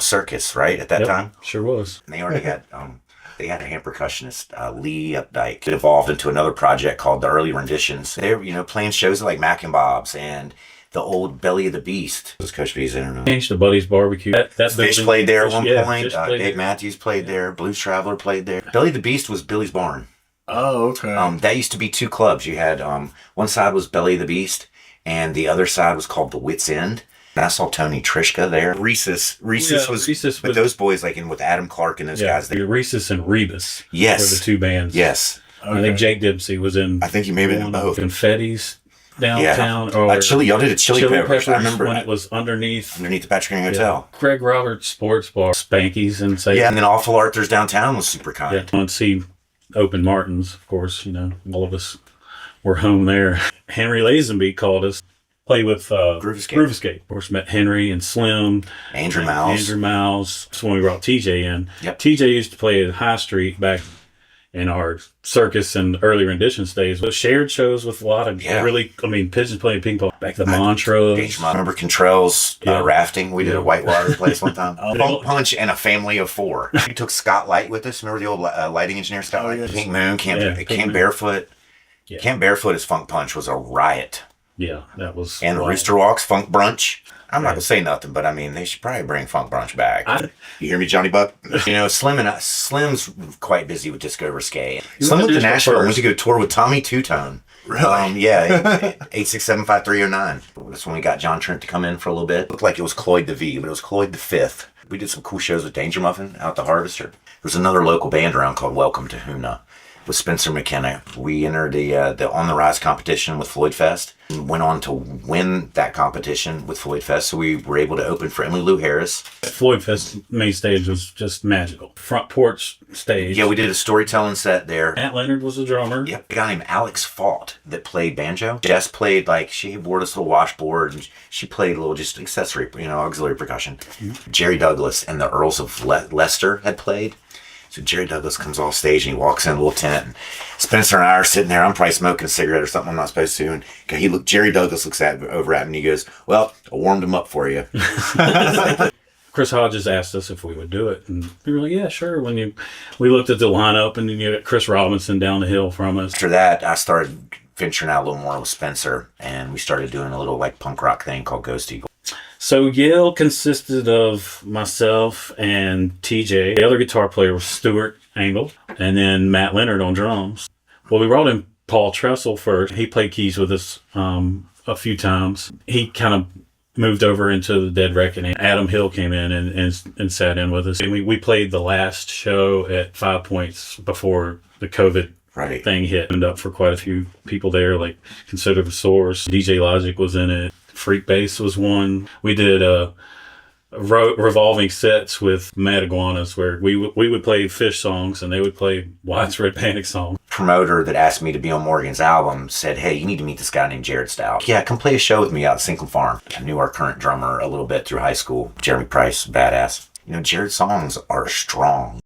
circus, right, at that time? Sure was. And they already had they had a hand percussionist, Lee Updike. It evolved into another project called the Early Renditions. They were, playing shows like Mac and Bob's and the old Belly of the Beast. Was Coach B's interview. Changed to Buddy's Barbecue. That Fish played there at one point. Dave there. Matthews played there. Blues Traveler played there. Belly of the Beast was Billy's Barn. Oh, okay. That used to be two clubs. You had one side was Belly of the Beast, and the other side was called the Wits End. And I saw Tony Trishka there. Reese's was with those boys, like with Adam Clark and those guys there. Reese's and Rebus. Yes. Were the two bands. Yes. Okay. I think Jake Dempsey was in. I think he may have been in both. Confetti's downtown. Or Chili. Y'all did a Chili Peppers. I remember when it was underneath the Patrick Inn Hotel. Greg Roberts Sports Bar, Spanky's, and say. Yeah, and then Awful Arthur's downtown was super kind. Yeah, and see Open Martins, of course. All of us were home there. Henry Lazenby called us. Play with Groove Escape. Of course, met Henry and Slim. Andrew Miles. That's when we brought TJ in. Yep. TJ used to play at High Street back in our circus and early renditions days. But shared shows with a lot of Pigeons playing ping pong. Back to the Montrose. I remember Contrell's rafting. We did a whitewater place one time. Funk Punch and a family of 4. We took Scott Light with us. Remember the old lighting engineer Scott Light? Yes. Pink Moon, Camp Barefoot. Yeah. Camp Barefoot as Funk Punch was a riot. Yeah, that was. And the Rooster Walks, Funk Brunch. I'm not going to say nothing, but they should probably bring Funk Brunch back. You hear me, Johnny Buck? Slim's quite busy with Disco Risque. Slim went to Nashville and went to go tour with Tommy Two-Tone. Really? 8675309. That's when we got John Trent to come in for a little bit. It looked like it was Cloyd the V, but it was Cloyd the Fifth. We did some cool shows with Danger Muffin out at the Harvester. There was another local band around called Welcome to Hoonah with Spencer McKenna. We entered the On the Rise competition with Floyd Fest and went on to win that competition with Floyd Fest. So we were able to open for Emily Lou Harris. Floyd Fest main stage was just magical. Front porch stage. Yeah, we did a storytelling set there. Matt Leonard was a drummer. Yep. A guy named Alex Fault that played banjo. Jess played, she wore this little washboard and she played a little just accessory, auxiliary percussion. Mm-hmm. Jerry Douglas and the Earls of Leicester had played. So Jerry Douglas comes off stage and he walks in a little tent and Spencer and I are sitting there. I'm probably smoking a cigarette or something I'm not supposed to. And Jerry Douglas looks over at me and he goes, "Well, I warmed him up for you." Chris Hodges asked us if we would do it. And we were like, yeah, sure. We looked at the lineup and then you got Chris Robinson down the hill from us. After that, I started venturing out a little more with Spencer and we started doing a little punk rock thing called Ghost Eagle. So Yale consisted of myself and TJ. The other guitar player was Stuart Angle, and then Matt Leonard on drums. Well, we brought in Paul Tressel first. He played keys with us a few times. He kind of moved over into the Dead Reckoning. Adam Hill came in and sat in with us. And we played the last show at 5 Points before the COVID thing hit. Ended up for quite a few people there, like Consider the Source. DJ Logic was in it. Freak Bass was one. We did revolving sets with Mad Iguanas where we would play Fish songs and they would play Widespread Panic songs. Promoter that asked me to be on Morgan's album said, "Hey, you need to meet this guy named Jared Stout. Yeah, come play a show with me out at Sinkham Farm." I knew our current drummer a little bit through high school, Jeremy Price, badass. Jared's songs are strong.